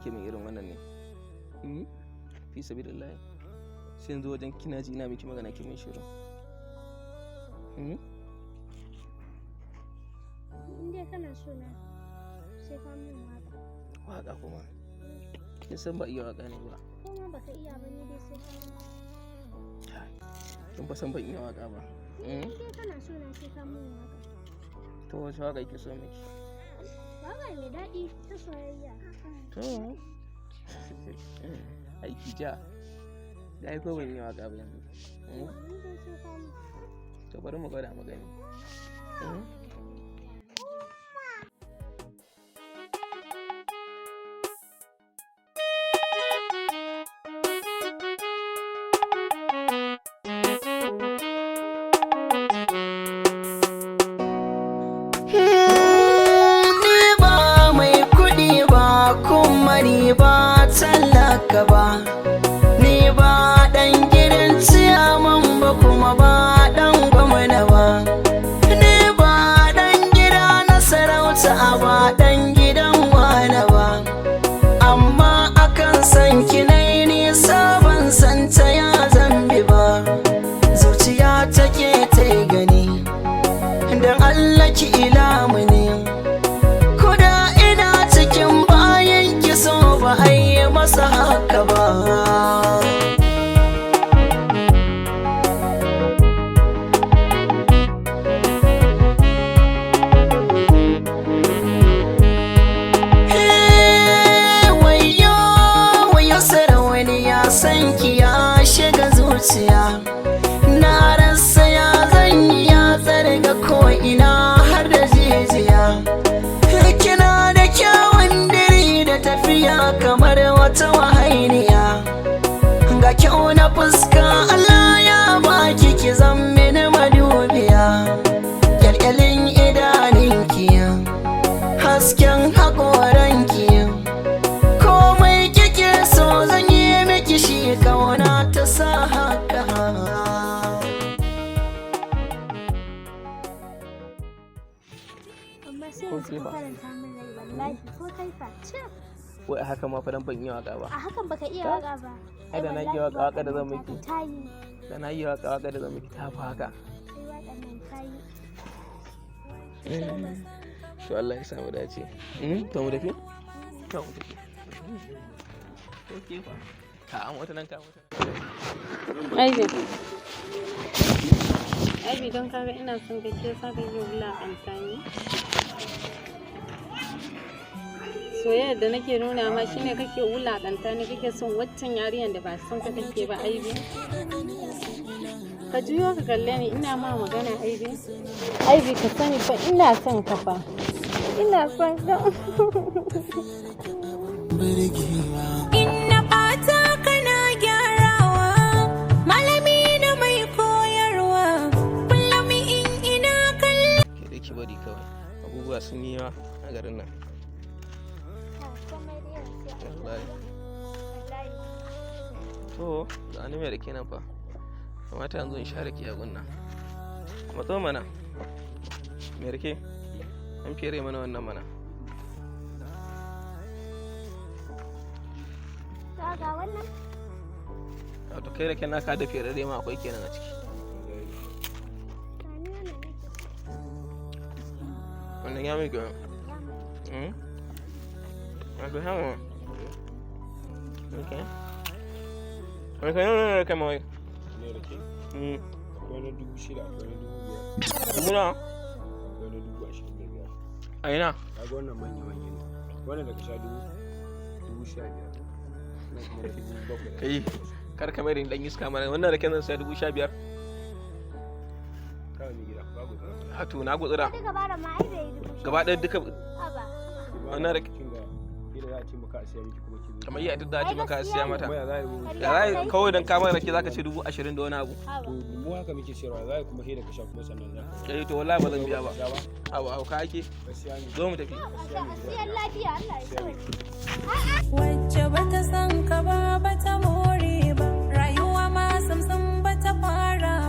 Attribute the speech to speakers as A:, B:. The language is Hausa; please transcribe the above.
A: ke min irin wannan ne? Fi sabilillahi. Sai yanzu wajen kina ji ina miki magana ke min shiru.
B: Inda kana so na sai ka min waka.
A: Waka kuma? Kin san ba iya waka ne ba.
B: Kuma baka iya ba ne dai sai ka min.
A: Kin fa san ban iya waka ba.
B: Inda kana so na sai ka min waka.
A: To wace waka kike so miki?
B: Waka mai daɗi ta soyayya.
A: To. Aiki ja. Da ko ban yi waka ba yanzu. To bari mu gwada mu gani.
C: Ni ba tallaka ba, ni ba ɗan gidan ciyaman ba kuma ba ɗan gwamna ba, ni ba ɗan gida na sarauta ba ɗan gidan wane ba, amma akan san kinai nisa ban san ta ya zambi ba, zuciya take ta gani don Allah ki ilamu ne. Ba a yi masa haka ba. Wayo sarauniya san ki ya shiga zuciya, na rasa ya zan yi ya tsarga ko'ina har da jijiya. Kina da kyawun diri da tafiya kamar wata wahainiya, ga kyau na fuska Allah ya baki ki zan mini madubiya, kyalkyalin idaninki, hasken haƙoranki, komai kike so zan yi miki shi kauna ta sa haka.
A: Wai a haka ma fa dan ban iya waka ba.
B: A hakan baka iya waka ba.
A: Ai da na iya waka da zan miki. Da na iya waka da zan miki ta fa haka.
B: Sai wakan nan tayi.
A: To Allah ya samu dace. To mu tafi? To mu tafi. Okay fa. Ka mota nan ka mota.
D: Aibi don kaga ina son ka ce sa ka yi wulakanta ni. Soyayya da nake nuna ma shine kake wulakanta ni, kake son waccan yarinyar da ba son ka kake ba. Aibi ka juyo ka kalle ni, ina ma magana. Aibi ka sani fa ina son ka fa, ina son ka. Ina fata kana gyarawa, malami na mai koyarwa, kullum in ina kalle.
A: Ke da ki bari kawai, abubuwa sun yi yawa a garin nan. To, da ni mai da kenan fa. Kamata yanzu in share ki a gunna. Matso mana. Me rake? An fere mana wannan mana.
B: Ga wannan?
A: Wato kai da kenan ka da fere ma akwai kenan a ciki. Wannan ya mai gaba. Aku sama. Okay. Mereka ni rake mau.
E: Ni rake. Akwai na 6,000, akwai na 5,000.
A: Dubu na?
E: Akwai na 25,000.
A: A ina?
E: Kaga wannan manya-manya ne. Wannan daga sha 15,000. Nan kuma da 7,000.
A: Kai, kar ka mai dan iska mana. Wannan rake zan sai 15,000.
E: Kawai ni gida, babu tsara.
A: Hatu na gutsura.
B: Duka bara ma ai bai dubu.
A: Gaba ɗaya duka
B: Haba.
A: wannan rake.
E: Za a ce maka a siya miki kuma ki zo.
A: Kamar yadda za a ce maka a siya mata.
E: Ya
A: Ya kawai dan kamar rake zaka ce 20,000 da wani abu.
E: to mu haka muke siyarwa, za kuma sai da ka sha kuma sannan za ka.
A: To wallahi ba zan biya ba. Abu ka ake.
E: Gaskiya ne.
A: Zo mu tafi.
B: Siyan lafiya Allah ya sauke.
D: Wacce bata san ka ba bata more ba, rayuwa ma samsam bata fara